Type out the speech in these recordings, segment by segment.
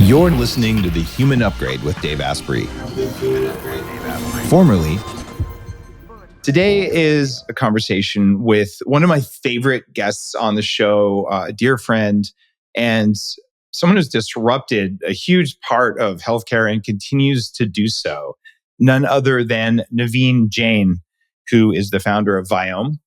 You're listening to The Human Upgrade with Dave Asprey. Formerly, today is a conversation with one of my favorite guests on the show, a dear friend, and someone who's disrupted a huge part of healthcare and continues to do so. None other than Naveen Jain, who is the founder of Viome.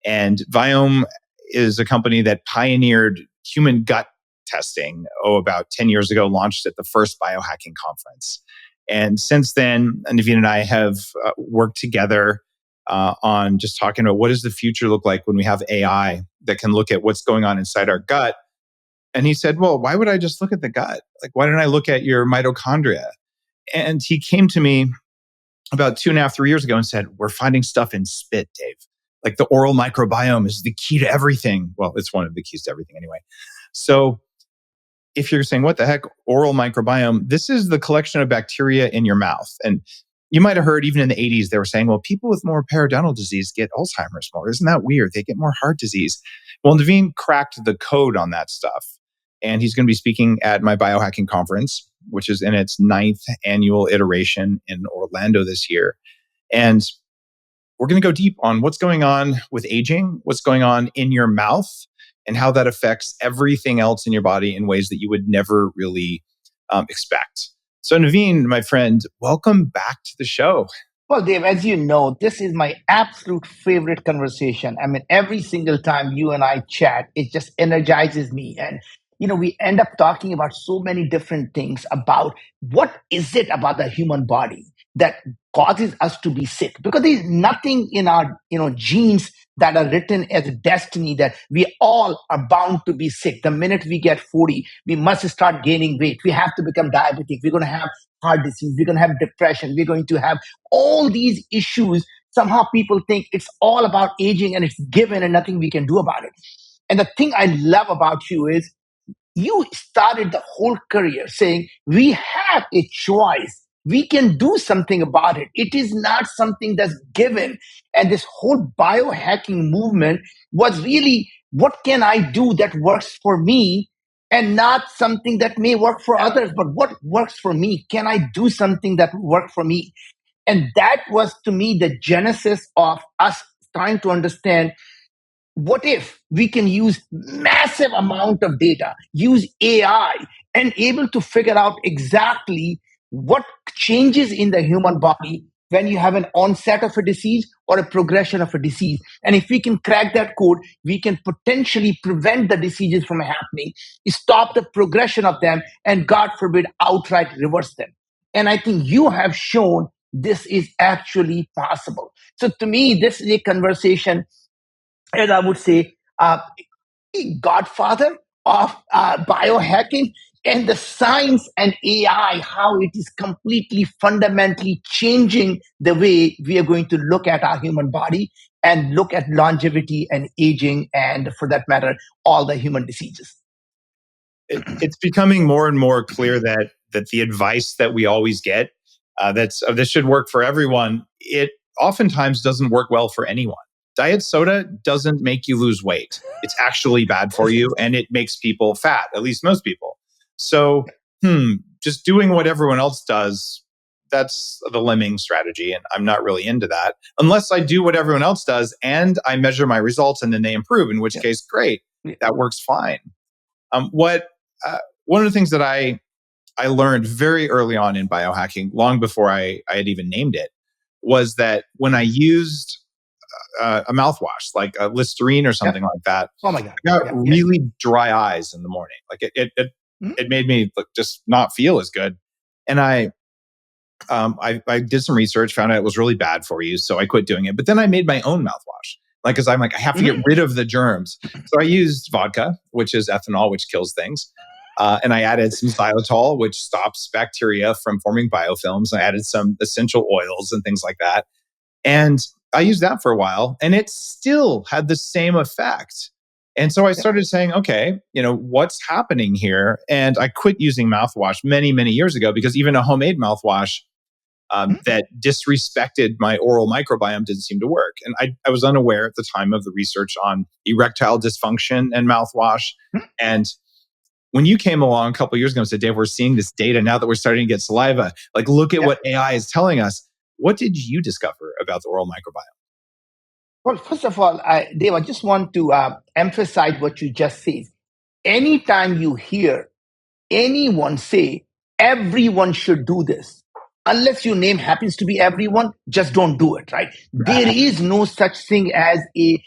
And Viome is a company that pioneered human gut testing, about 10 years ago, launched at the first Biohacking conference. And since then, Naveen and I have worked together on just talking about what does the future look like when we have AI that can look at what's going on inside our gut. And he said, well, why would I just look at the gut? Like, why don't I look at your mitochondria? And he came to me about 2.5, 3 years ago and said, we're finding stuff in spit, Dave. Like the oral microbiome is the key to everything. Well, it's one of the keys to everything anyway. So if you're saying, what the heck, oral microbiome, this is the collection of bacteria in your mouth. And you might have heard even in the 80s, they were saying, well, people with more periodontal disease get Alzheimer's more. Isn't that weird? They get more heart disease. Well, Naveen cracked the code on that stuff. And he's going to be speaking at my Biohacking conference, which is in its 9th annual iteration in Orlando this year. And we're going to go deep on what's going on with aging, what's going on in your mouth, and how that affects everything else in your body in ways that you would never really expect. So Naveen, my friend, welcome back to the show. Well, Dave, as you know, this is my absolute favorite conversation. I mean, every single time you and I chat, it just energizes me. And, we end up talking about so many different things about what is it about the human body that causes us to be sick? Because there's nothing in our, genes that are written as a destiny that we all are bound to be sick. The minute we get 40, we must start gaining weight. We have to become diabetic. We're going to have heart disease. We're going to have depression. We're going to have all these issues. Somehow people think it's all about aging and it's given and nothing we can do about it. And the thing I love about you is you started the whole career saying we have a choice. We can do something about it. It is not something that's given. And this whole biohacking movement was really, what can I do that works for me? And not something that may work for others, but what works for me? Can I do something that will work for me? And that was, to me, the genesis of us trying to understand, what if we can use massive amount of data, use AI, and able to figure out exactly what changes in the human body when you have an onset of a disease or a progression of a disease. And if we can crack that code, we can potentially prevent the diseases from happening, stop the progression of them, and God forbid, outright reverse them. And I think you have shown this is actually possible. So to me, this is a conversation, and I would say, a godfather of biohacking and the science and AI, how it is completely fundamentally changing the way we are going to look at our human body and look at longevity and aging, and for that matter, all the human diseases. It's becoming more and more clear that the advice that we always get, this should work for everyone, it oftentimes doesn't work well for anyone. Diet soda doesn't make you lose weight. It's actually bad for you, and it makes people fat, at least most people. So, just doing what everyone else does, that's the lemming strategy, and I'm not really into that. Unless I do what everyone else does, and I measure my results, and then they improve, in which case, great, that works fine. One of the things that I learned very early on in biohacking, long before I had even named it, was that when I used a mouthwash like a Listerine or something like that, Oh my God. I got really dry eyes in the morning. Like it made me just not feel as good. And I did some research, found out it was really bad for you, so I quit doing it. But then I made my own mouthwash, because I'm like, I have to get rid of the germs. So I used vodka, which is ethanol, which kills things. And I added some xylitol, which stops bacteria from forming biofilms. I added some essential oils and things like that. And I used that for a while, and it still had the same effect. And so I started saying, okay, what's happening here? And I quit using mouthwash many, many years ago, because even a homemade mouthwash that disrespected my oral microbiome didn't seem to work. And I was unaware at the time of the research on erectile dysfunction and mouthwash. And when you came along a couple of years ago and said, Dave, we're seeing this data now that we're starting to get saliva, like look at what AI is telling us. What did you discover about the oral microbiome? Well, first of all, Dave, I just want to emphasize what you just said. Anytime you hear anyone say everyone should do this, unless your name happens to be everyone, just don't do it, right? There is no such thing as a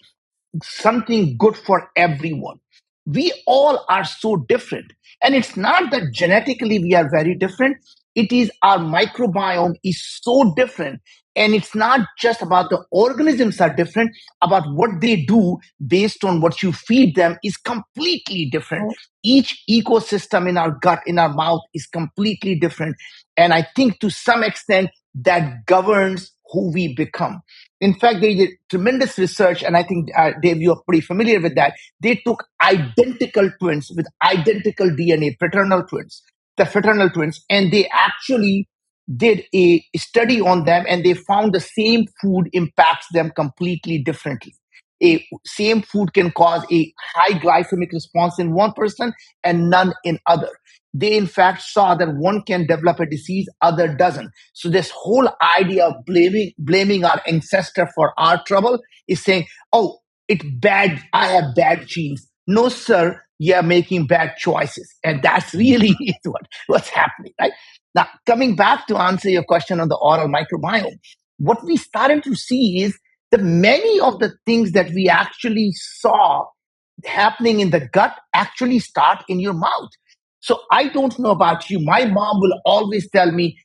something good for everyone. We all are so different. And it's not that genetically we are very different. It is our microbiome is so different. And it's not just about the organisms are different, about what they do based on what you feed them is completely different. Each ecosystem in our gut, in our mouth is completely different. And I think to some extent that governs who we become. In fact, there is a tremendous research, and I think, Dave, you're pretty familiar with that. They took identical twins with identical DNA, the fraternal twins, and they actually did a study on them, and they found the same food impacts them completely differently. A same food can cause a high glycemic response in one person and none in other. They in fact saw that one can develop a disease, other doesn't. So this whole idea of blaming our ancestor for our trouble is saying, oh, it's bad, I have bad genes. No, sir, you're making bad choices. And that's really what's happening, right? Now, coming back to answer your question on the oral microbiome, what we started to see is that many of the things that we actually saw happening in the gut actually start in your mouth. So I don't know about you. My mom will always tell me,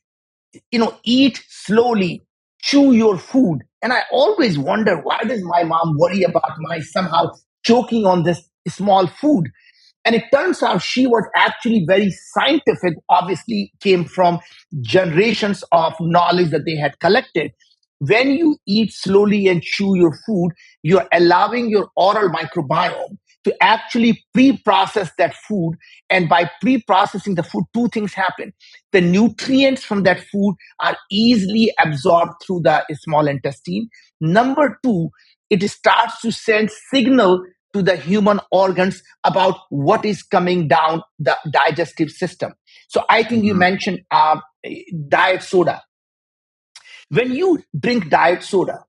eat slowly, chew your food. And I always wonder, why does my mom worry about my somehow choking on this small food? And it turns out she was actually very scientific, obviously came from generations of knowledge that they had collected. When you eat slowly and chew your food, you're allowing your oral microbiome to actually pre-process that food. And by pre-processing the food, two things happen. The nutrients from that food are easily absorbed through the small intestine. Number two, it starts to send signal to the human organs about what is coming down the digestive system. So I think you mentioned diet soda. When you drink diet soda,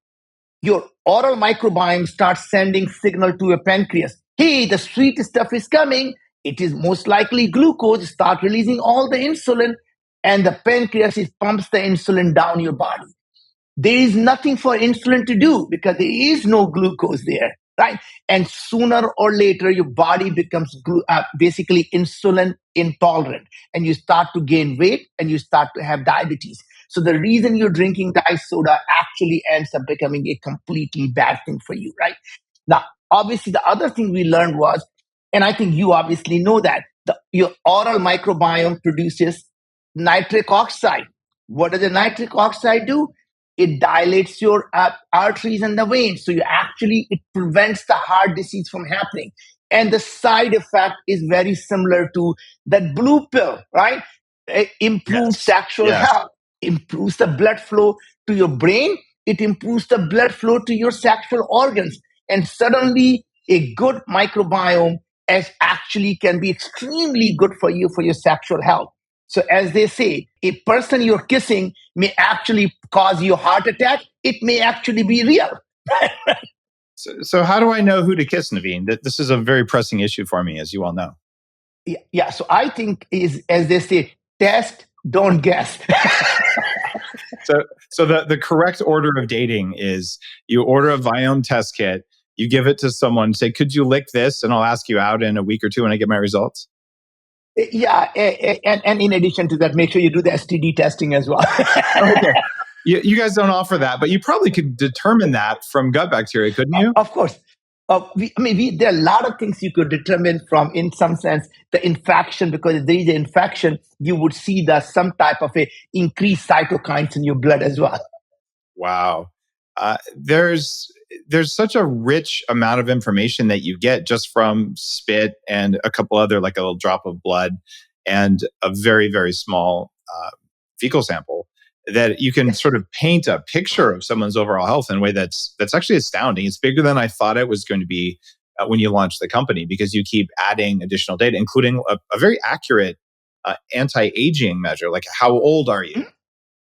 your oral microbiome starts sending signal to your pancreas. Hey, the sweet stuff is coming. It is most likely glucose. Start releasing all the insulin, and the pancreas pumps the insulin down your body. There is nothing for insulin to do because there is no glucose there, right? And sooner or later, your body becomes basically insulin intolerant, and you start to gain weight and you start to have diabetes. So the reason you're drinking diet soda actually ends up becoming a completely bad thing for you, right? Now, obviously, the other thing we learned was, and I think you obviously know that, your oral microbiome produces nitric oxide. What does the nitric oxide do? It dilates your arteries and the veins. So it prevents the heart disease from happening. And the side effect is very similar to that blue pill, right? It improves sexual health, improves the blood flow to your brain. It improves the blood flow to your sexual organs. And suddenly a good microbiome as actually can be extremely good for you for your sexual health. So as they say, a person you're kissing may actually cause you a heart attack. It may actually be real. So how do I know who to kiss, Naveen? This is a very pressing issue for me, as you all know. Yeah. So I think is, as they say, test, don't guess. So the correct order of dating is you order a Viome test kit, you give it to someone, say, could you lick this? And I'll ask you out in a week or two when I get my results. Yeah, and in addition to that, make sure you do the STD testing as well. Okay. You guys don't offer that, but you probably could determine that from gut bacteria, couldn't you? Of course. There are a lot of things you could determine from, in some sense, the infection, because if there is an infection, you would see some type of a increased cytokines in your blood as well. Wow. There's such a rich amount of information that you get just from spit and a couple other, like a little drop of blood and a very, very small fecal sample, that you can sort of paint a picture of someone's overall health in a way that's actually astounding. It's bigger than I thought it was going to be. when you launched the company, because you keep adding additional data, including a very accurate anti-aging measure, like how old are you?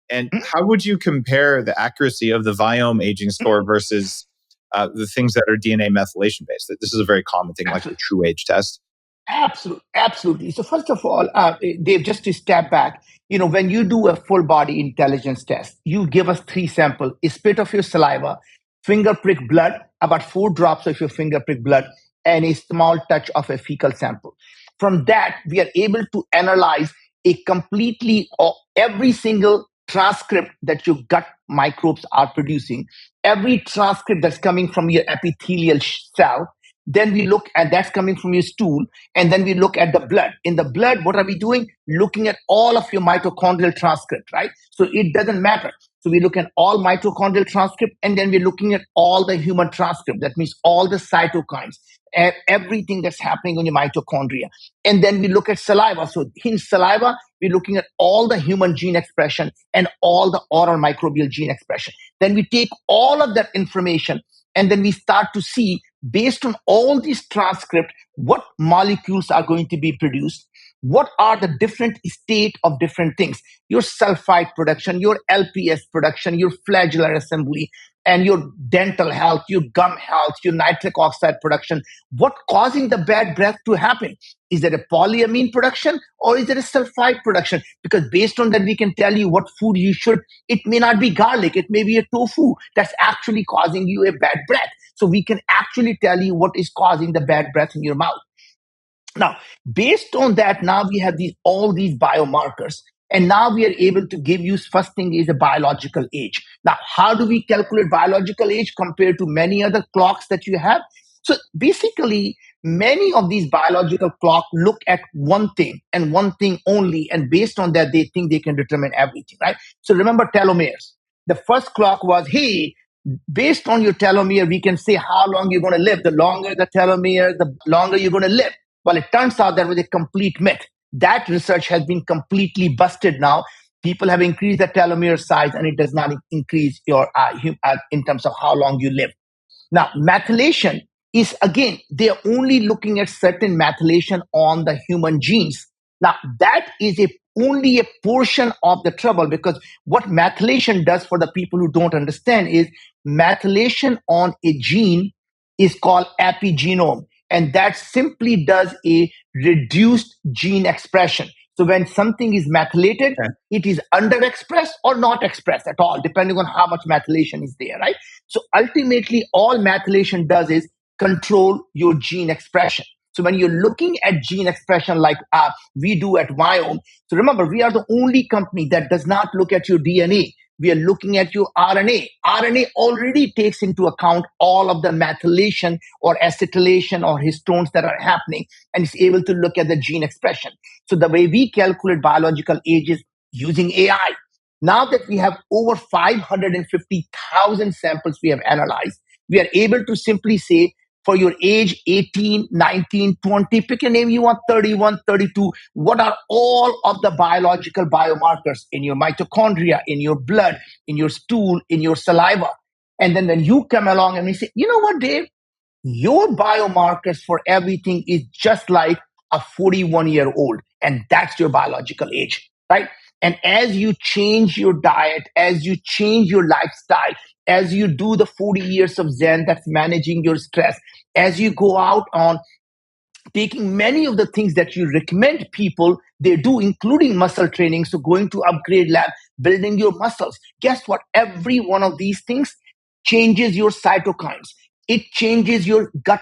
And how would you compare the accuracy of the Viome aging score versus the things that are DNA methylation based? This is a very common thing, like the Absolutely. true age test. Absolutely, absolutely. So first of all, Dave, just to step back, when you do a full body intelligence test, you give us three samples: a spit of your saliva, finger prick blood, about 4 drops of your finger prick blood, and a small touch of a fecal sample. From that, we are able to analyze a completely or every single transcript that your gut microbes are producing, every transcript that's coming from your epithelial cell. Then we look at that's coming from your stool, and then we look at the blood. In the blood, what are we doing? Looking at all of your mitochondrial transcript, right? So it doesn't matter. So we look at all mitochondrial transcript, and then we're looking at all the human transcript. That means all the cytokines, everything that's happening on your mitochondria. And then we look at saliva. So in saliva, we're looking at all the human gene expression and all the oral microbial gene expression. Then we take all of that information, and then we start to see, based on all these transcripts, what molecules are going to be produced, what are the different state of different things, your sulfite production, your LPS production, your flagellar assembly, and your dental health, your gum health, your nitric oxide production. What causing the bad breath to happen? Is it a polyamine production or is it a sulfite production? Because based on that, we can tell you what food you should. It may not be garlic, it may be a tofu that's actually causing you a bad breath. So we can actually tell you what is causing the bad breath in your mouth. Now, based on that, now we have all these biomarkers, and now we are able to give you, first thing is a biological age. Now, how do we calculate biological age compared to many other clocks that you have? So basically, many of these biological clocks look at one thing and one thing only, and based on that, they think they can determine everything, right? So remember telomeres. The first clock was, hey, based on your telomere, we can say how long you're going to live. The longer the telomere, the longer you're going to live. Well, it turns out that was a complete myth. That research has been completely busted now. People have increased the telomere size, and it does not increase your in terms of how long you live. Now, methylation is, again, they're only looking at certain methylation on the human genes. Now, that is only a portion of the trouble, because what methylation does, for the people who don't understand, is methylation on a gene is called epigenome, and that simply does a reduced gene expression. So when something is methylated, Okay. it is underexpressed or not expressed at all, depending on how much methylation is there, right? So ultimately, all methylation does is control your gene expression. So when you're looking at gene expression like we do at Viome, so remember, we are the only company that does not look at your DNA. We are looking at your RNA. RNA already takes into account all of the methylation or acetylation or histones that are happening, and is able to look at the gene expression. So the way we calculate biological age is using AI. Now that we have over 550,000 samples we have analyzed, we are able to simply say, for your age 18, 19, 20, pick a name you want, 31, 32, what are all of the biological biomarkers in your mitochondria, in your blood, in your stool, in your saliva? And then when you come along and we say, you know what, Dave, your biomarkers for everything is just like a 41-year-old, and that's your biological age, right? And as you change your diet, as you change your lifestyle, as you do the 40 years of Zen that's managing your stress, as you go out on taking many of the things that you recommend people they do, including muscle training, so going to upgrade lab, building your muscles, guess what? Every one of these things changes your cytokines. It changes your gut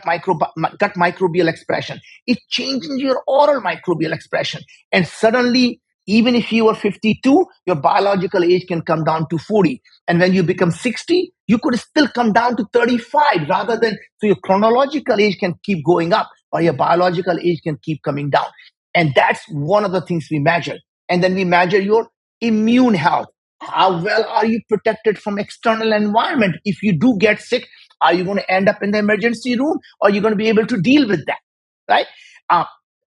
microbial expression. It changes your oral microbial expression. And suddenly, even if you are 52, your biological age can come down to 40. And when you become 60, you could still come down to 35, rather than, so your chronological age can keep going up, or your biological age can keep coming down. And that's one of the things we measure. And then we measure your immune health. How well are you protected from external environment? If you do get sick, are you going to end up in the emergency room, or are you going to be able to deal with that, right? Uh,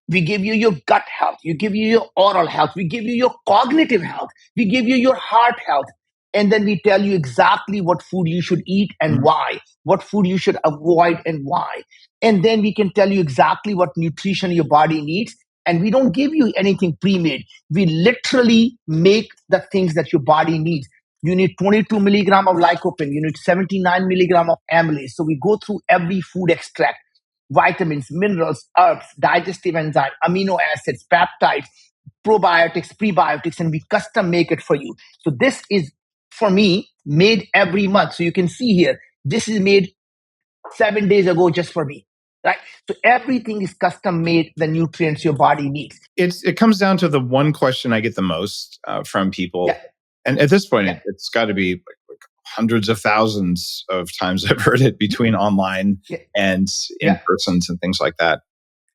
we give you your gut health. We give you your oral health. We give you your cognitive health. We give you your heart health. And then we tell you exactly what food you should eat and why, what food you should avoid and why. And then we can tell you exactly what nutrition your body needs. And we don't give you anything pre-made. We literally make the things that your body needs. You need 22 milligram of lycopene. You need 79 milligram of amylase. So we go through every food extract, vitamins, minerals, herbs, digestive enzyme, amino acids, peptides, probiotics, prebiotics, and we custom make it for you. So this is, for me, made every month. So you can see here, this is made 7 days ago just for me, right? So everything is custom made, the nutrients your body needs. It comes down to the one question I get the most from people. Yeah. And at this point, it's got to be like hundreds of thousands of times I've heard it between online and in persons and things like that.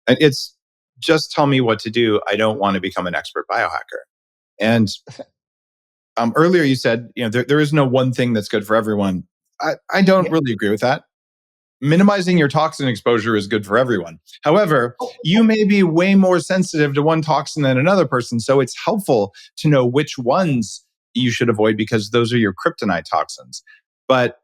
And it's just tell me what to do. I don't want to become an expert biohacker. And earlier you said, there is no one thing that's good for everyone. I don't really agree with that. Minimizing your toxin exposure is good for everyone. However, you may be way more sensitive to one toxin than another person. So it's helpful to know which ones you should avoid because those are your kryptonite toxins. But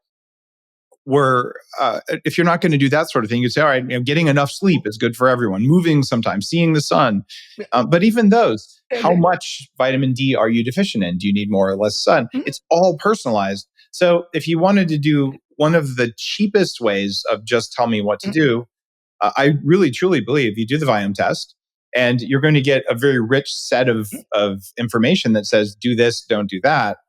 if you're not going to do that sort of thing, you say, all right, getting enough sleep is good for everyone. Moving sometimes, seeing the sun. But even those, how much vitamin D are you deficient in? Do you need more or less sun? It's all personalized. So if you wanted to do one of the cheapest ways of just tell me what to do, I really, truly believe you do the Viome test and you're going to get a very rich set of information that says, do this, don't do that.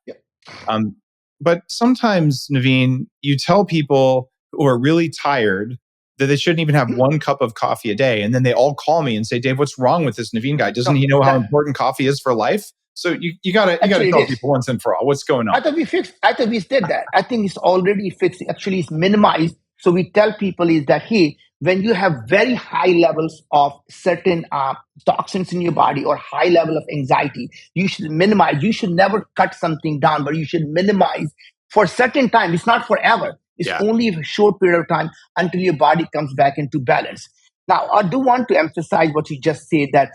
But sometimes, Naveen, you tell people who are really tired that they shouldn't even have one cup of coffee a day. And then they all call me and say, Dave, what's wrong with this Naveen guy? Doesn't he know how important coffee is for life? So you gotta tell people once and for all what's going on. I thought we did that. I think it's already fixed. Actually, it's minimized. So we tell people is that, hey, when you have very high levels of certain toxins in your body or high level of anxiety, you should minimize. You should never cut something down, but you should minimize for a certain time. It's not forever. It's only a short period of time until your body comes back into balance. Now, I do want to emphasize what you just said, that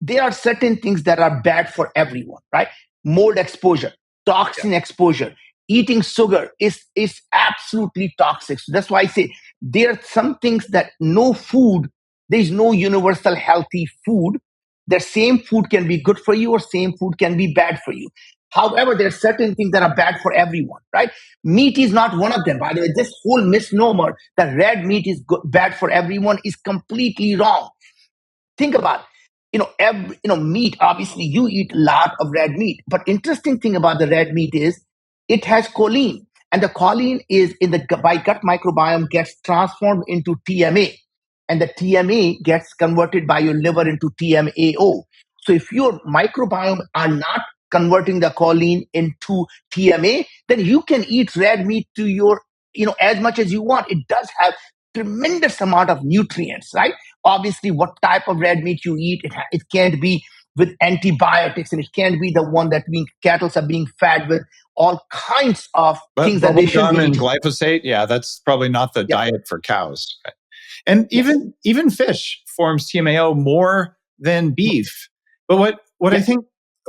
there are certain things that are bad for everyone, right? Mold exposure, toxin exposure, eating sugar is absolutely toxic. So that's why I say there are some things that there's no universal healthy food. The same food can be good for you or same food can be bad for you. However, there are certain things that are bad for everyone, right? Meat is not one of them. By the way, this whole misnomer that red meat is bad for everyone is completely wrong. Think about meat. Obviously, you eat a lot of red meat, but interesting thing about the red meat is it has choline, and the choline is by gut microbiome gets transformed into TMA, and the TMA gets converted by your liver into TMAO. So if your microbiome are not converting the choline into TMA, then you can eat red meat to your as much as you want. It does have tremendous amount of nutrients, right? Obviously, what type of red meat you eat, it can't be with antibiotics, and it can't be the one that cattle are being fed with all kinds of things that they shouldn't be eating. eating. Glyphosate, that's probably not the diet for cows. And even fish forms TMAO more than beef. But what I think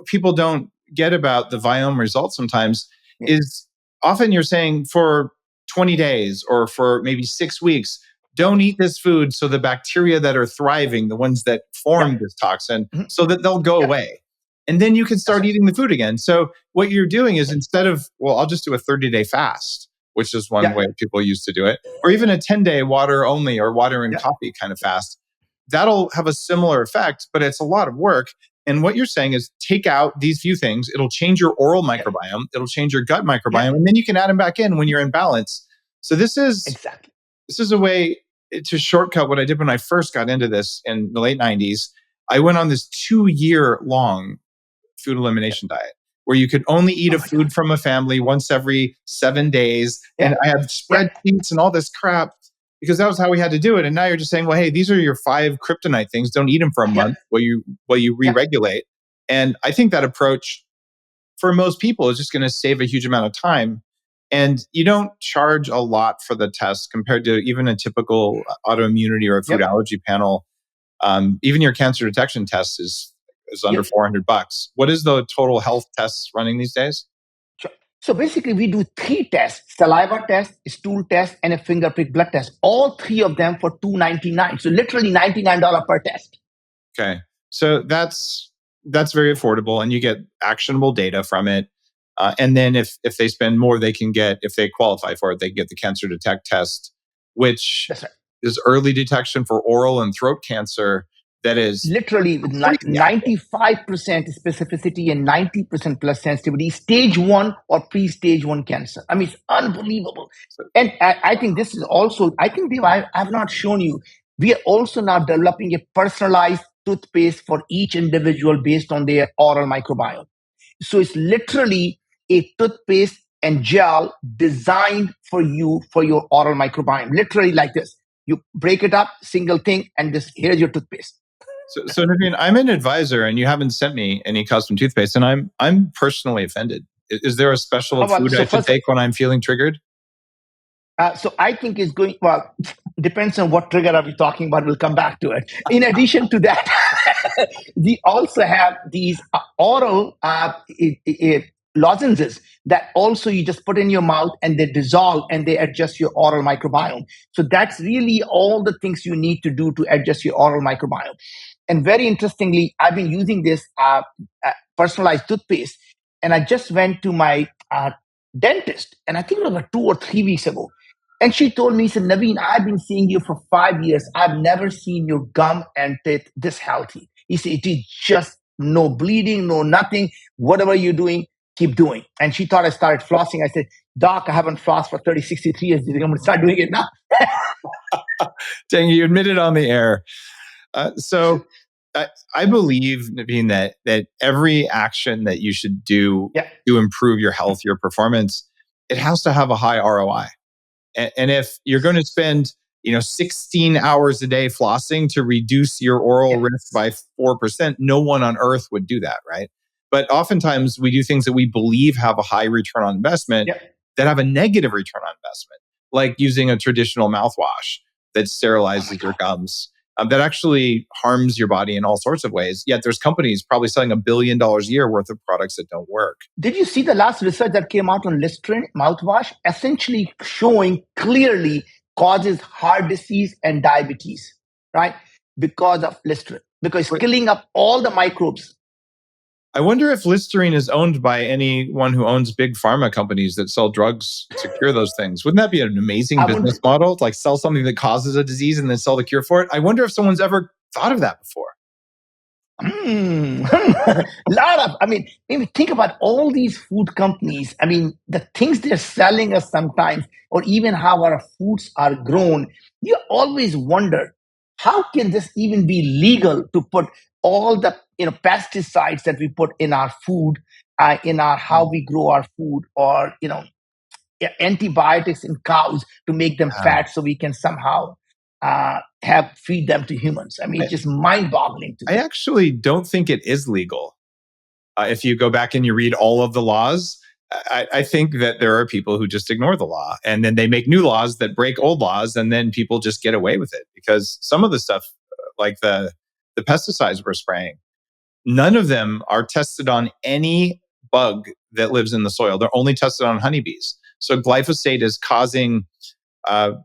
people don't get about the Viome results sometimes is often you're saying for 20 days or for maybe 6 weeks, don't eat this food so the bacteria that are thriving, the ones that form this toxin, so that they'll go away. And then you can start eating the food again. So what you're doing is instead of, I'll just do a 30-day fast, which is one way people used to do it, or even a 10-day water only or water and coffee kind of fast. That'll have a similar effect, but it's a lot of work. And what you're saying is take out these few things. It'll change your oral microbiome. It'll change your gut microbiome. And then you can add them back in when you're in balance. So this is a way to shortcut what I did when I first got into this in the late 90s. I went on this 2-year long food elimination diet where you could only eat a food from a family once every 7 days. And I had spreadsheets and all this crap because that was how we had to do it. And now you're just saying, well, hey, these are your 5 kryptonite things. Don't eat them for a month while you re-regulate. And I think that approach for most people is just going to save a huge amount of time. And you don't charge a lot for the test compared to even a typical autoimmunity or a food allergy panel. Even your cancer detection test is under $400. What is the total health tests running these days? So basically, we do three tests: saliva test, stool test, and a finger prick blood test. All three of them for $2.99. So literally $99 per test. Okay. So that's very affordable, and you get actionable data from it. And then if they spend more, they can get, if they qualify for it, they get the cancer detect test, which That's right. is early detection for oral and throat cancer. That is Literally with crazy accurate. 95% specificity and 90% plus sensitivity, stage one or pre-stage one cancer. I mean, it's unbelievable. So, And I think this is also, I think, Dave, I have not shown you, we are also now developing a personalized toothpaste for each individual based on their oral microbiome. So it's literally a toothpaste and gel designed for you for your oral microbiome. Literally like this. You break it up, single thing, and this here's your toothpaste. so Naveen, I'm an advisor, and you haven't sent me any custom toothpaste, and I'm personally offended. Is there a special Well, food so I should first, take when I'm feeling triggered? so I think it's going, well, depends on what trigger are we talking about. We'll come back to it. In addition to that, we also have these oral lozenges that also you just put in your mouth and they dissolve and they adjust your oral microbiome. So that's really all the things you need to do to adjust your oral microbiome. And very interestingly, I've been using this personalized toothpaste, and I just went to my dentist, and I think it was about 2 or 3 weeks ago. And she told me, she said, Naveen, I've been seeing you for 5 years. I've never seen your gum and teeth this healthy. He said, it is just no bleeding, no nothing. Whatever you're doing, keep doing. And she thought I started flossing. I said, Doc, I haven't flossed for 30, 63 years. Do you think I'm going to start doing it now? Dang, you admitted on the air. So I believe, Naveen, that every action that you should do Yeah. to improve your health, your performance, it has to have a high ROI. And if you're going to spend 16 hours a day flossing to reduce your oral Yeah. risk by 4%, no one on earth would do that, right? But oftentimes we do things that we believe have a high return on investment Yeah. that have a negative return on investment, like using a traditional mouthwash that sterilizes your gums. That actually harms your body in all sorts of ways. Yet there's companies probably selling $1 billion a year worth of products that don't work. Did you see the last research that came out on Listerine mouthwash, essentially showing clearly causes heart disease and diabetes, right? Because of Listerine, because it's killing up all the microbes. I wonder if Listerine is owned by anyone who owns big pharma companies that sell drugs to cure those things. Wouldn't that be an amazing business model? To like sell something that causes a disease and then sell the cure for it. I wonder if someone's ever thought of that before. Lot of, I mean, think about all these food companies. I mean, the things they're selling us sometimes, or even how our foods are grown. You always wonder, how can this even be legal to put all the pesticides that we put in our food, in our how we grow our food, or antibiotics in cows to make them fat so we can somehow have feed them to humans. I mean, it's just mind-boggling to me. I actually don't think it is legal. If you go back and you read all of the laws, I think that there are people who just ignore the law, and then they make new laws that break old laws, and then people just get away with it. Because some of the stuff, like the pesticides we're spraying, none of them are tested on any bug that lives in the soil. They're only tested on honeybees. So glyphosate is causing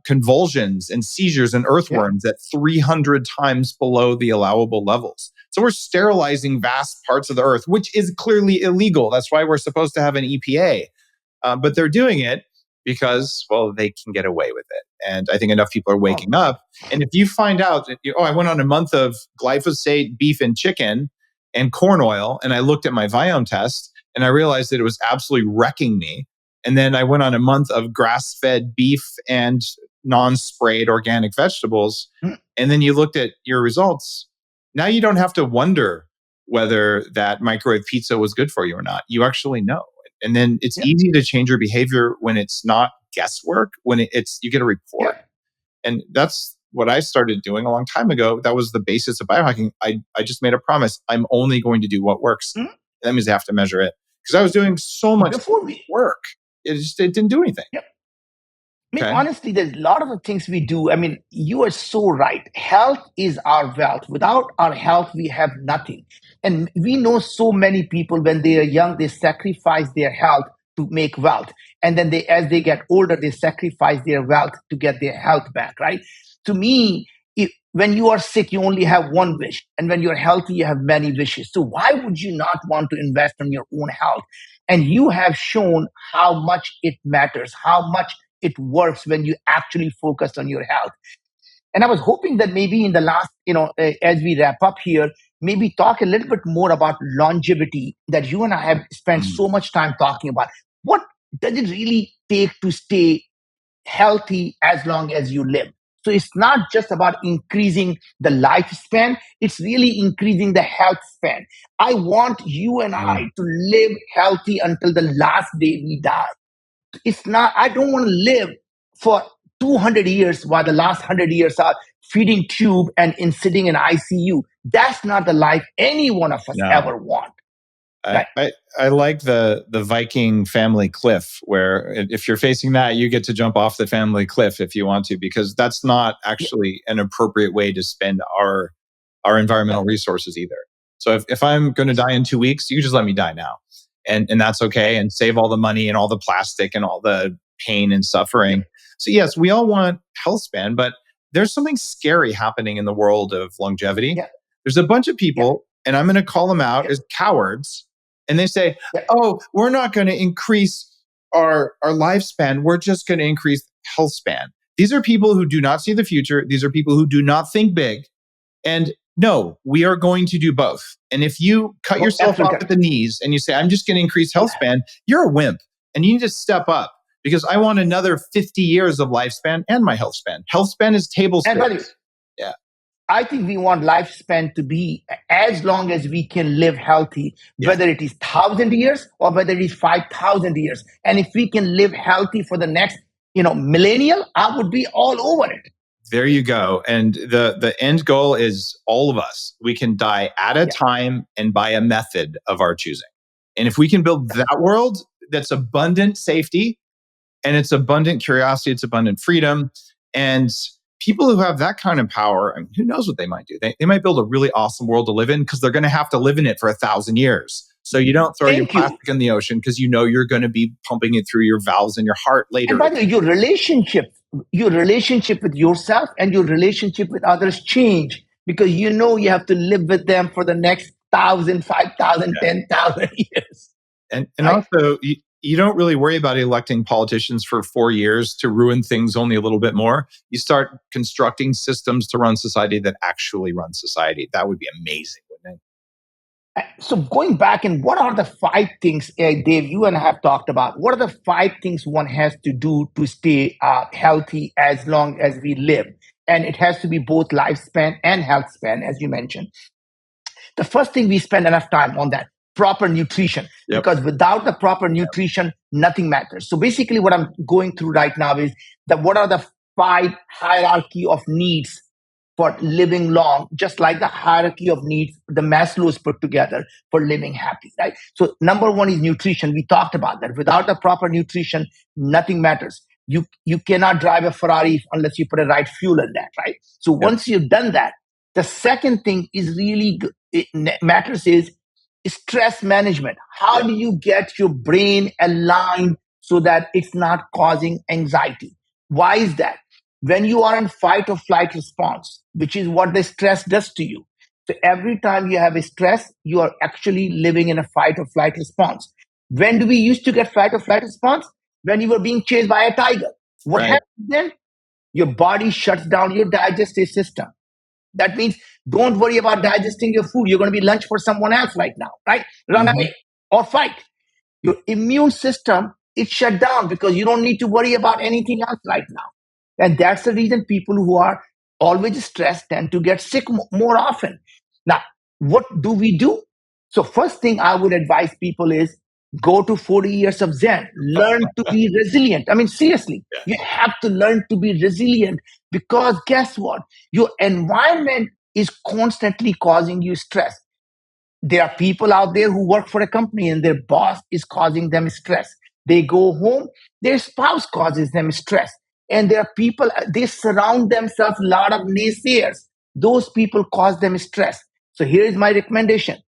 convulsions and seizures and earthworms at 300 times below the allowable levels. So we're sterilizing vast parts of the earth, which is clearly illegal. That's why we're supposed to have an EPA. But they're doing it because, well, they can get away with it. And I think enough people are waking up. And if you find out that, I went on a month of glyphosate, beef and chicken and corn oil, and I looked at my Viome test and I realized that it was absolutely wrecking me. And then I went on a month of grass-fed beef and non-sprayed organic vegetables. And then you looked at your results. Now you don't have to wonder whether that microwave pizza was good for you or not. You actually know. And then it's easy to change your behavior when it's not guesswork, when it's you get a report. And that's what I started doing a long time ago. That was the basis of biohacking. I just made a promise. I'm only going to do what works. That means I have to measure it. Because I was doing so much work. It didn't do anything. I mean, honestly, there's a lot of the things we do. I mean, you are so right. Health is our wealth. Without our health, we have nothing. And we know so many people when they are young, they sacrifice their health to make wealth. And then as they get older, they sacrifice their wealth to get their health back, right? To me, when you are sick, you only have one wish. And when you're healthy, you have many wishes. So why would you not want to invest in your own health? And you have shown how much it matters, how much it works when you actually focus on your health. And I was hoping that maybe in the last, as we wrap up here, maybe talk a little bit more about longevity that you and I have spent Mm. so much time talking about. What does it really take to stay healthy as long as you live? So it's not just about increasing the lifespan, it's really increasing the health span. I want you and I Mm. to live healthy until the last day we die. It's not, I don't want to live for 200 years while the last 100 years are feeding tube and in sitting in ICU. That's not the life any one of us No. ever want. I, Right? I like the Viking family cliff, where if you're facing that, you get to jump off the family cliff if you want to, because that's not Yeah, actually an appropriate way to spend our environmental resources either. So if I'm going to die in 2 weeks, you just let me die now, and that's okay, and save all the money and all the plastic and all the pain and yeah, suffering. So yes, we all want health span, but there's something scary happening in the world of longevity. yeah, There's a bunch of yeah, people, and I'm going to call them out yeah, as cowards, and they say, yeah. "Oh, we're not going to increase our lifespan. We're just going to increase health span." These are people who do not see the future. These are people who do not think big. And no, we are going to do both. And if you cut Oh, yourself absolutely off at correct. the knees and you say, "I'm just going to increase health Yeah. span," you're a wimp, and you need to step up, because I want another 50 years of lifespan and my health span. Health span is table And by the way, stakes. Yeah. I think we want lifespan to be as long as we can live healthy, Yes. whether it is 1,000 years or whether it is 5,000 years. And if we can live healthy for the next, millennial, I would be all over it. There you go. And the end goal is all of us. We can die at a Yeah, time and by a method of our choosing. And if we can build that world that's abundant safety, and it's abundant curiosity, it's abundant freedom, and people who have that kind of power, I mean, who knows what they might do? They might build a really awesome world to live in, because they're going to have to live in it for 1,000 years. So you don't throw your thank you. plastic in the ocean, because you know you're going to be pumping it through your valves in your heart And later. by the way, your relationship with yourself and your relationship with others change because you have to live with them for the next 1,000, 5,000, Yeah. 10,000 years. And Right? also, you don't really worry about electing politicians for 4 years to ruin things only a little bit more. You start constructing systems to run society that actually run society. That would be amazing, wouldn't it? So going back, and what are the five things, Dave, you and I have talked about? What are the five things one has to do to stay healthy as long as we live? And it has to be both lifespan and health span, as you mentioned. The first thing we spend enough time on that proper nutrition, Yep. because without the proper nutrition, nothing matters. So basically, what I'm going through right now is that what are the five hierarchy of needs for living long, just like the hierarchy of needs the Maslow's put together for living happy, right? So number one is nutrition. We talked about that. Without the proper nutrition, nothing matters. You cannot drive a Ferrari unless you put the right fuel in that, right? So Yep. once you've done that, the second thing is really it matters is stress management. How Yep. do you get your brain aligned so that it's not causing anxiety? Why is that? When you are in fight or flight response, which is what the stress does to you. So every time you have a stress, you are actually living in a fight or flight response. When do we used to get fight or flight response? When you were being chased by a tiger. What Right. happens then? Your body shuts down your digestive system. That means don't worry about digesting your food. You're going to be lunch for someone else right now, right? Run Hmm. away or fight. Your immune system is shut down because you don't need to worry about anything else right now. And that's the reason people who are always stressed tend to get sick more often. Now, what do we do? So, first thing I would advise people is go to 40 years of Zen, learn to be resilient. I mean, seriously, Yeah. you have to learn to be resilient because guess what? Your environment is constantly causing you stress. There are people out there who work for a company and their boss is causing them stress. They go home, their spouse causes them stress. And there are people, they surround themselves a lot of naysayers. Those people cause them stress. So here is my recommendation.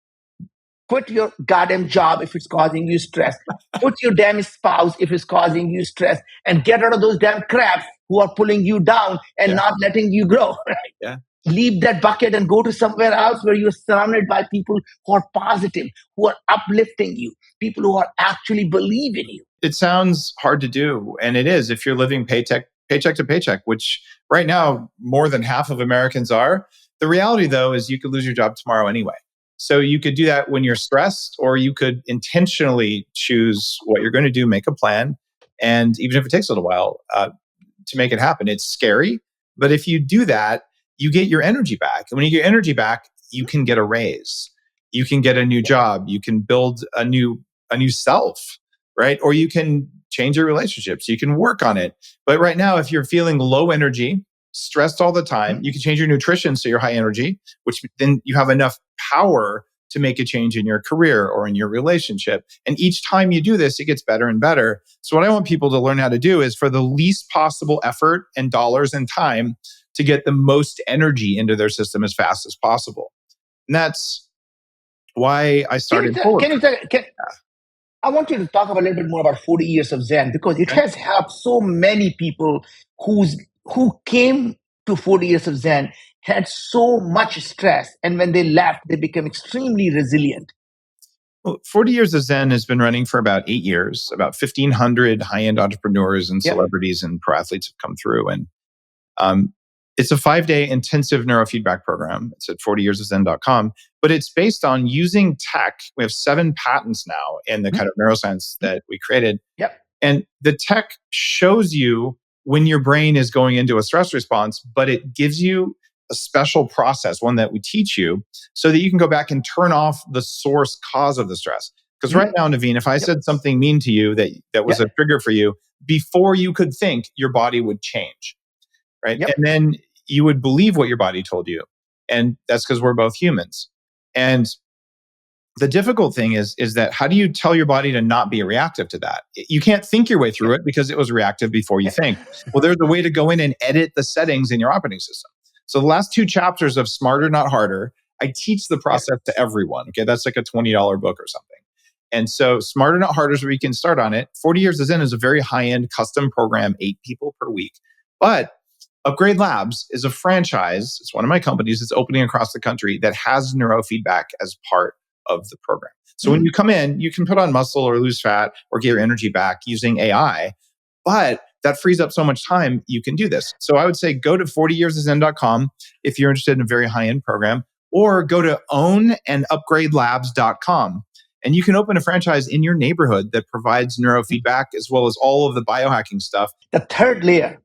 Quit your goddamn job if it's causing you stress. Quit your damn spouse if it's causing you stress, and get out of those damn craps who are pulling you down and Yeah. not letting you grow. Yeah. Leave that bucket and go to somewhere else where you're surrounded by people who are positive, who are uplifting you, people who are actually believe in you. It sounds hard to do, and it is if you're living paycheck to paycheck, which right now more than half of Americans are. The reality, though, is you could lose your job tomorrow anyway. So you could do that when you're stressed, or you could intentionally choose what you're going to do, make a plan, and even if it takes a little while to make it happen, it's scary. But if you do that, you get your energy back, and when you get energy back, you can get a raise, you can get a new job, you can build a new self, right? Or you can change your relationships, you can work on it. But right now, if you're feeling low energy, stressed all the time, you can change your nutrition so you're high energy, which then you have enough power to make a change in your career or in your relationship. And each time you do this, it gets better and better. So what I want people to learn how to do is, for the least possible effort and dollars and time, to get the most energy into their system as fast as possible. And that's why I started. I want you to talk about a little bit more about 40 years of Zen, because it has helped so many people who came to 40 years of Zen, had so much stress, and when they left, they became extremely resilient. Well, 40 Years of Zen has been running for about 8 years. About 1,500 high-end entrepreneurs and celebrities and pro athletes have come through. And it's a 5-day intensive neurofeedback program. It's at 40yearsofzen.com. But it's based on using tech. We have 7 patents now in the kind of neuroscience that we created. And the tech shows you when your brain is going into a stress response, but it gives you a special process, one that we teach you, so that you can go back and turn off the source cause of the stress. Because right now, Naveen, if I said something mean to you that was a trigger for you, before you could think, your body would change. Right. And then you would believe what your body told you. And that's because we're both humans. And the difficult thing is that how do you tell your body to not be reactive to that? You can't think your way through it because it was reactive before you think. Well, there's a way to go in and edit the settings in your operating system. So the last 2 chapters of Smarter, Not Harder, I teach the process to everyone. Okay. That's like a $20 book or something. And so Smarter, Not Harder is where you can start on it. 40 Years of Zen is a very high-end custom program, 8 people per week. But Upgrade Labs is a franchise. It's one of my companies. It's opening across the country that has neurofeedback as part of the program. So when you come in, you can put on muscle or lose fat or get your energy back using AI, but that frees up so much time. You can do this. So I would say go to 40yearsofzen.com if you're interested in a very high-end program, or go to ownandupgradelabs.com. And you can open a franchise in your neighborhood that provides neurofeedback as well as all of the biohacking stuff. The third layer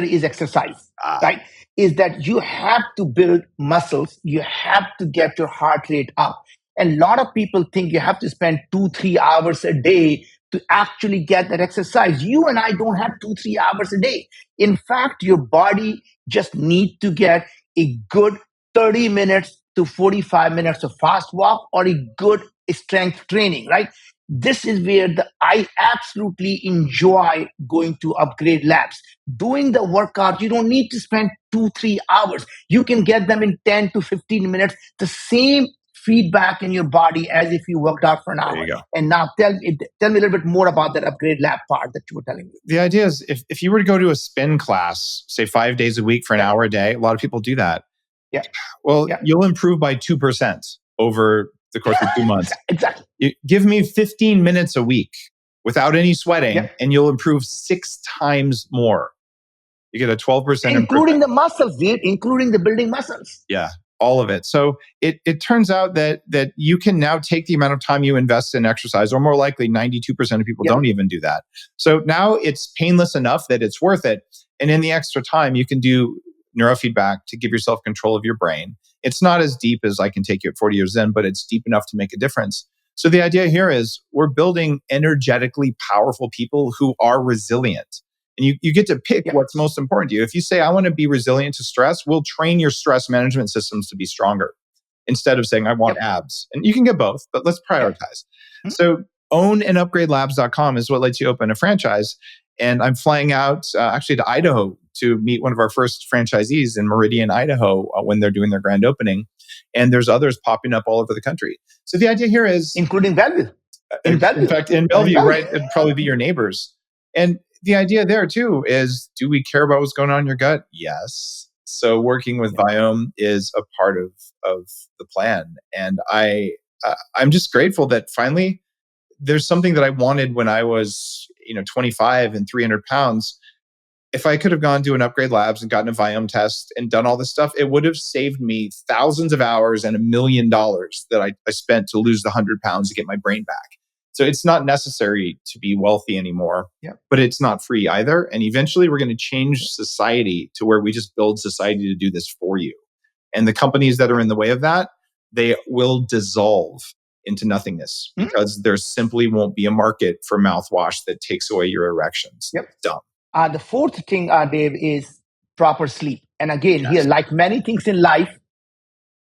is exercise, right? Is that you have to build muscles. You have to get your heart rate up. And a lot of people think you have to spend 2-3 hours a day to actually get that exercise. You and I don't have 2-3 hours a day. In fact, your body just needs to get a good 30 minutes to 45 minutes of fast walk or a good strength training, right? This is where I absolutely enjoy going to Upgrade Labs. Doing the workout, you don't need to spend 2-3 hours. You can get them in 10 to 15 minutes. The same feedback in your body as if you worked out for an hour. And now tell me a little bit more about that Upgrade Lab part that you were telling me. The idea is if you were to go to a spin class, say 5 days a week for an hour a day, a lot of people do that. Well, you'll improve by 2% over the course of 2 months. Exactly. You give me 15 minutes a week without any sweating, and you'll improve 6 times more. You get a 12% including the muscles, dude, including the building muscles. Yeah, all of it. So it turns out that you can now take the amount of time you invest in exercise, or more likely 92% of people don't even do that. So now it's painless enough that it's worth it. And in the extra time, you can do neurofeedback to give yourself control of your brain. It's not as deep as I can take you at 40 Years Zen, but it's deep enough to make a difference. So the idea here is we're building energetically powerful people who are resilient. And you get to pick what's most important to you. If you say, I want to be resilient to stress, we'll train your stress management systems to be stronger instead of saying, I want abs. And you can get both, but let's prioritize. So ownandupgradelabs.com is what lets you open a franchise. And I'm flying out actually to Idaho to meet one of our first franchisees in Meridian, Idaho, when they're doing their grand opening. And there's others popping up all over the country. So the idea here is, including Bellevue. In fact, in Bellevue, right? It'd probably be your neighbors. And the idea there too is, do we care about what's going on in your gut? Yes. So working with Viome is a part of the plan. And I'm just grateful that finally there's something that I wanted when I was, 25 and 300 pounds. If I could have gone to an Upgrade Labs and gotten a Viome test and done all this stuff, it would have saved me thousands of hours and $1 million that I spent to lose the 100 pounds to get my brain back. So it's not necessary to be wealthy anymore, but it's not free either. And eventually we're going to change society to where we just build society to do this for you. And the companies that are in the way of that, they will dissolve into nothingness because there simply won't be a market for mouthwash that takes away your erections. Dumb. The fourth thing, Dave, is proper sleep. And again, here, like many things in life,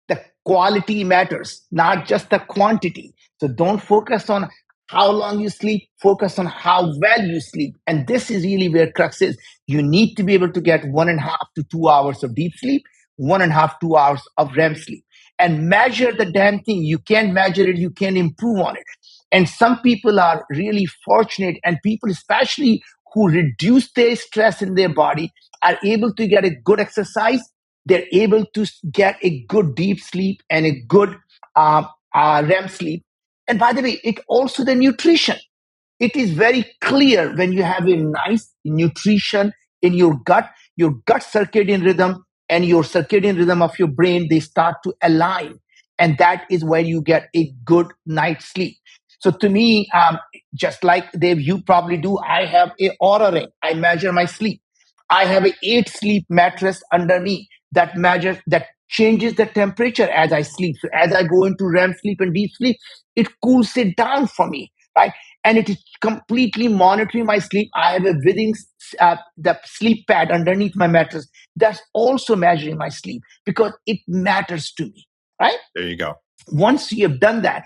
the quality matters, not just the quantity. So don't focus on how long you sleep, focus on how well you sleep. And this is really where crux is. You need to be able to get 1.5 to 2 hours of deep sleep, 1.5, 2 hours of REM sleep, and measure the damn thing. You can't measure it, you can improve on it. And some people are really fortunate, and people especially who reduce their stress in their body are able to get a good exercise. They're able to get a good deep sleep and a good REM sleep. And by the way, it also the nutrition. It is very clear when you have a nice nutrition in your gut circadian rhythm and your circadian rhythm of your brain, they start to align. And that is where you get a good night's sleep. So to me, just like Dave, you probably do, I have a Aura ring. I measure my sleep. I have an 8 sleep mattress under me that changes the temperature as I sleep. So as I go into REM sleep and deep sleep, it cools it down for me, right? And it is completely monitoring my sleep. I have a within the sleep pad underneath my mattress that's also measuring my sleep because it matters to me, right? There you go. Once you have done that,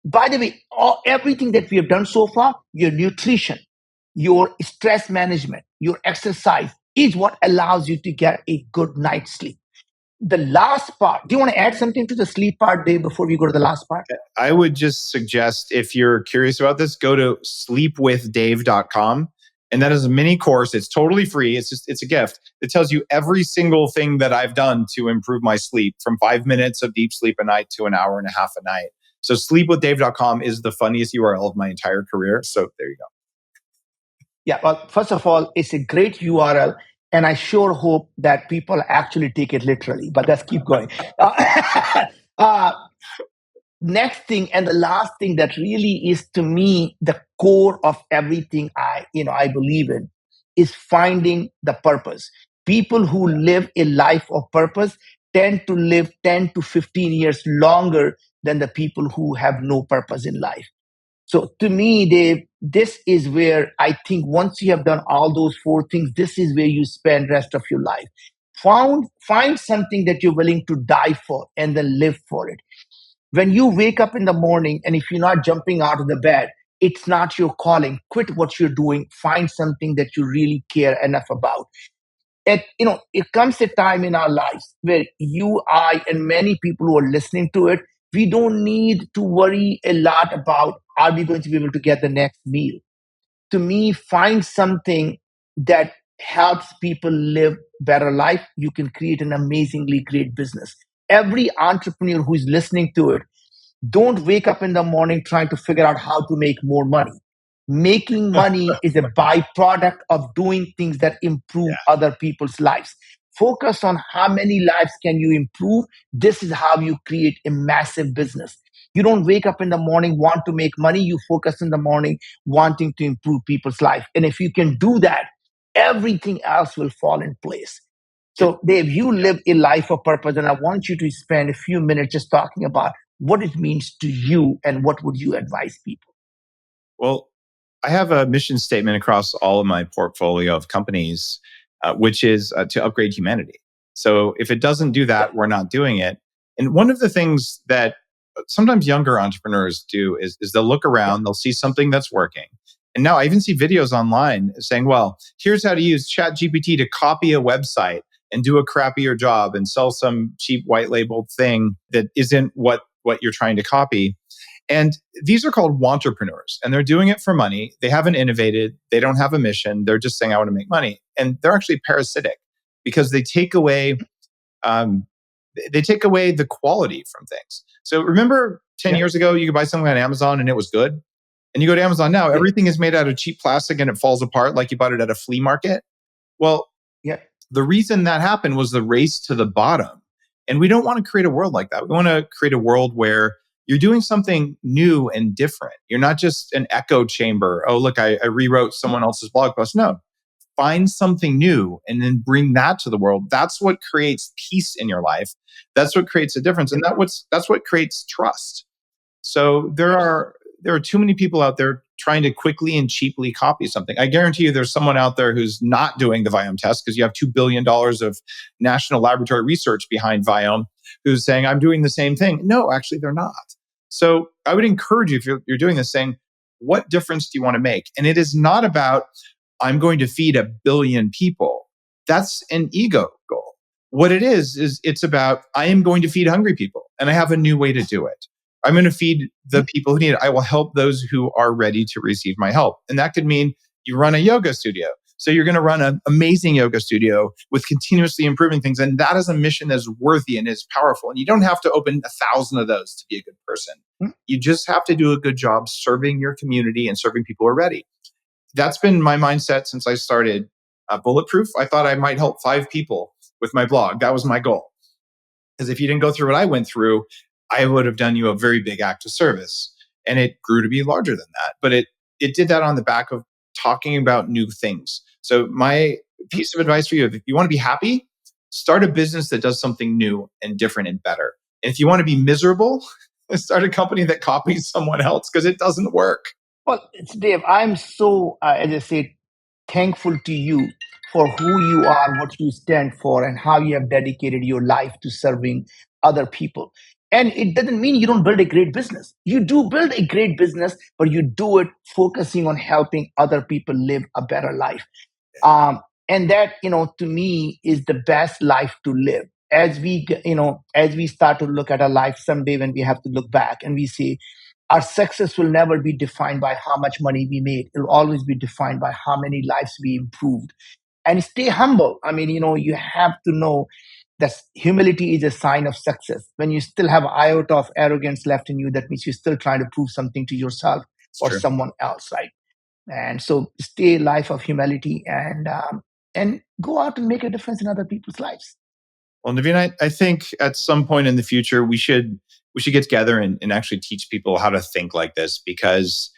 by the way, everything that we have done so far, your nutrition, your stress management, your exercise is what allows you to get a good night's sleep. The last part, do you want to add something to the sleep part, Dave, before we go to the last part? I would just suggest, if you're curious about this, go to sleepwithdave.com. And that is a mini course. It's totally free. It's a gift. It tells you every single thing that I've done to improve my sleep, from 5 minutes of deep sleep a night to an hour and a half a night. So sleepwithdave.com is the funniest URL of my entire career. So there you go. Yeah, well, first of all, it's a great URL. And I sure hope that people actually take it literally, but let's keep going. Next thing, and the last thing that really is, to me, the core of everything I believe in, is finding the purpose. People who live a life of purpose tend to live 10 to 15 years longer than the people who have no purpose in life. So to me, Dave, this is where I think once you have done all those 4 things, this is where you spend rest of your life. Find something that you're willing to die for and then live for it. When you wake up in the morning, and if you're not jumping out of the bed, it's not your calling. Quit what you're doing. Find something that you really care enough about. It comes a time in our lives where you, I, and many people who are listening to it, we don't need to worry a lot about, are we going to be able to get the next meal? To me, find something that helps people live better life. You can create an amazingly great business. Every entrepreneur who is listening to it, don't wake up in the morning trying to figure out how to make more money. Making money is a byproduct of doing things that improve other people's lives. Focus on how many lives can you improve. This is how you create a massive business. You don't wake up in the morning want to make money. You focus in the morning wanting to improve people's life. And if you can do that, everything else will fall in place. So Dave, you live a life of purpose, and I want you to spend a few minutes just talking about what it means to you and what would you advise people. Well, I have a mission statement across all of my portfolio of companies, which is to upgrade humanity. So if it doesn't do that, we're not doing it. And one of the things that sometimes younger entrepreneurs do is they'll look around, they'll see something that's working. And now I even see videos online saying, well, here's how to use ChatGPT to copy a website and do a crappier job and sell some cheap white labeled thing that isn't what you're trying to copy. And these are called wantrepreneurs, and they're doing it for money. They haven't innovated. They don't have a mission. They're just saying, I want to make money. And they're actually parasitic because they take away um, the quality from things. So remember 10 Yeah. years ago, you could buy something on Amazon and it was good. And you go to Amazon now, Yeah. everything is made out of cheap plastic and it falls apart like you bought it at a flea market. Well, Yeah. the reason that happened was the race to the bottom. And we don't want to create a world like that. We want to create a world where you're doing something new and different. You're not just an echo chamber. Oh, look, I rewrote someone else's blog post. No, find something new and then bring that to the world. That's what creates peace in your life. That's what creates a difference. And that's what creates trust. So there are too many people out there trying to quickly and cheaply copy something. I guarantee you there's someone out there who's not doing the Viome test because you have $2 billion of national laboratory research behind Viome who's saying, I'm doing the same thing. No, actually, they're not. So I would encourage you, if you're doing this, saying, what difference do you want to make? And it is not about, I'm going to feed 1 billion people. That's an ego goal. What it is it's about, I am going to feed hungry people and I have a new way to do it. I'm going to feed the people who need it. I will help those who are ready to receive my help. And that could mean you run a yoga studio. So you're going to run an amazing yoga studio with continuously improving things. And that is a mission that's worthy and is powerful. And you don't have to open 1,000 of those to be a good person. You just have to do a good job serving your community and serving people who are ready. That's been my mindset since I started Bulletproof. I thought I might help 5 people with my blog. That was my goal. Because if you didn't go through what I went through, I would have done you a very big act of service. And it grew to be larger than that. But it did that on the back of talking about new things. So my piece of advice for you, if you want to be happy, start a business that does something new and different and better. And if you want to be miserable, start a company that copies someone else because it doesn't work. Well, it's Dave, I'm so, as I said, thankful to you for who you are, what you stand for, and how you have dedicated your life to serving other people. And it doesn't mean you don't build a great business. You do build a great business, but you do it focusing on helping other people live a better life. And that, to me, is the best life to live. As we start to look at our life someday, when we have to look back and we say, our success will never be defined by how much money we made. It'll always be defined by how many lives we improved. And stay humble. I mean, you have to know that humility is a sign of success. When you still have an iota of arrogance left in you, that means you're still trying to prove something to yourself It's or true. someone else, right? And so stay a life of humility and go out and make a difference in other people's lives. Well, Naveen, I think at some point in the future we should get together and actually teach people how to think like this because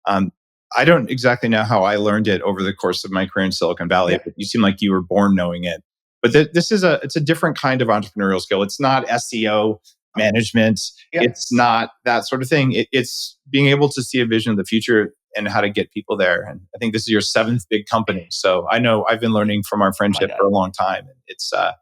um, I don't exactly know how I learned it over the course of my career in Silicon Valley, Yeah. but you seem like you were born knowing it. But this is it's a different kind of entrepreneurial skill. It's not SEO management. Yeah. It's not that sort of thing. It's being able to see a vision of the future and how to get people there. And I think this is your 7th big company. So I know I've been learning from our Oh my friendship God. for a long time. It's really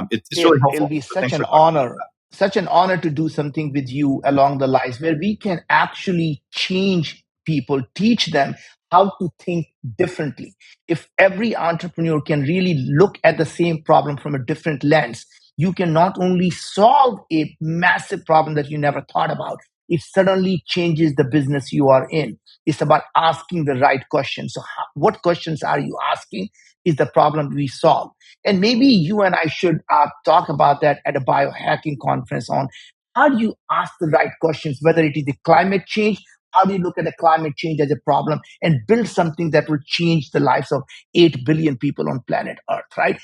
Dave, it'll helpful. be So thanks for talking such an honor to do something with you along the lines where we can actually change people, teach them how to think differently. If every entrepreneur can really look at the same problem from a different lens, you can not only solve a massive problem that you never thought about, it suddenly changes the business you are in. It's about asking the right questions. So, what questions are you asking is the problem we solve. And maybe you and I should talk about that at a biohacking conference on how do you ask the right questions, whether it is the climate change, how do you look at the climate change as a problem and build something that will change the lives of 8 billion people on planet Earth, right?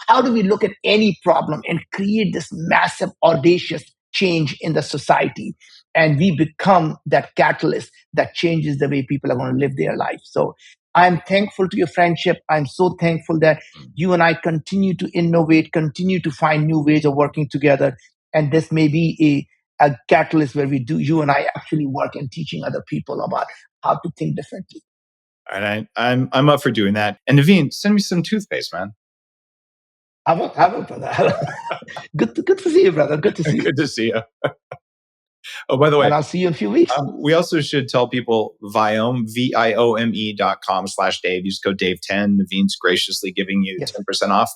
How do we look at any problem and create this massive, audacious change in the society? And we become that catalyst that changes the way people are going to live their life. So I'm thankful to your friendship. I'm so thankful that you and I continue to innovate, continue to find new ways of working together. And this may be a catalyst where you and I actually work and teaching other people about how to think differently. All right, I'm up for doing that. And Naveen, send me some toothpaste, man. I will, brother. Good to see you, brother. Good to see you. Good to see you. Oh, by the way, And I'll see you in a few weeks. we also should tell people Viome, Viome.com/Dave. Use code Dave10. Naveen's graciously giving you Yes. 10% off.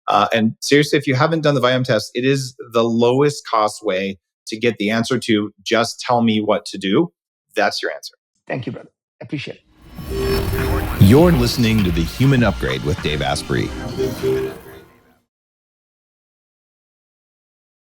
And seriously, if you haven't done the Viome test, it is the lowest cost way to get the answer to just tell me what to do. That's your answer. Thank you, brother. Appreciate it. You're listening to The Human Upgrade with Dave Asprey.